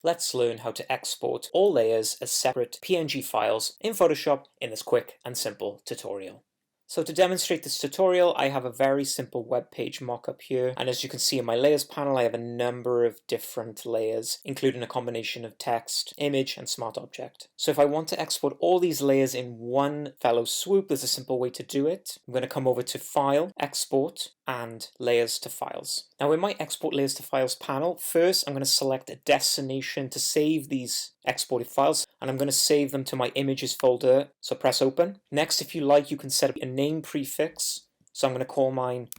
Let's learn how to export all layers as separate PNG files in Photoshop in this quick and simple tutorial. So to demonstrate this tutorial, I have a very simple web page mockup here, and as you can see in my layers panel, I have a number of different layers, including a combination of text, image, and smart object. So if I want to export all these layers in one fellow swoop, there's a simple way to do it. I'm going to come over to File, Export, and Layers to Files. Now in my Export Layers to Files panel, first I'm going to select a destination to save these exported files, and I'm going to save them to my images folder, so press open. Next, if you like, you can set up a name prefix, so I'm going to call mine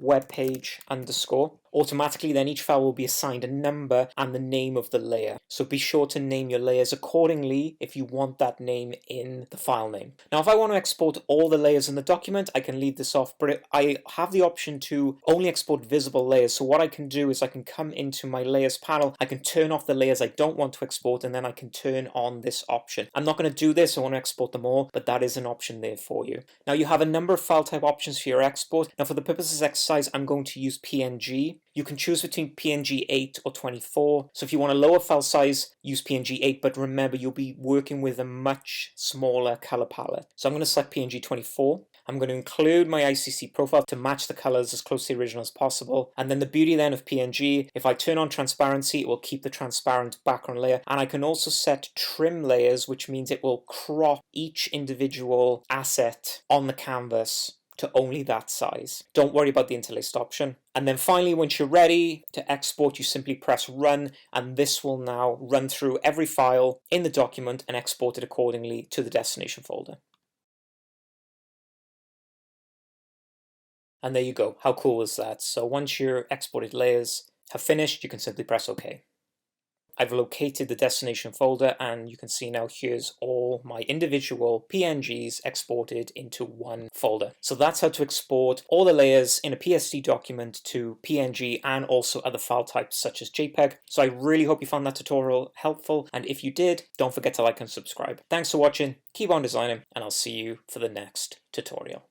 webpage underscore. Automatically then each file will be assigned a number and the name of the layer, so be sure to name your layers accordingly if you want that name in the file name. Now if I want to export all the layers in the document, I can leave this off, but I have the option to only export visible layers. So what I can do is I can come into my layers panel, I can turn off the layers I don't want to export, and then I can turn on this option. I'm not going to do this, I want to export them all, but that is an option there for you. Now you have a number of file type options for your export. Now for the purposes of this exercise, I'm going to use PNG. You can choose between PNG 8 or 24. So if you want a lower file size, use PNG 8, but remember you'll be working with a much smaller color palette. So I'm going to select PNG 24. I'm going to include my ICC profile to match the colors as close to the original as possible. And then the beauty then of PNG, if I turn on transparency, it will keep the transparent background layer. And I can also set trim layers, which means it will crop each individual asset on the canvas to only that size. Don't worry about the interlaced option. And then finally, once you're ready to export, you simply press run, and this will now run through every file in the document and export it accordingly to the destination folder. And there you go. How cool is that? So once your exported layers have finished, you can simply press OK. I've located the destination folder, and you can see now here's all my individual PNGs exported into one folder. So that's how to export all the layers in a PSD document to PNG and also other file types such as JPEG. So I really hope you found that tutorial helpful, and if you did, don't forget to like and subscribe. Thanks for watching, keep on designing, and I'll see you for the next tutorial.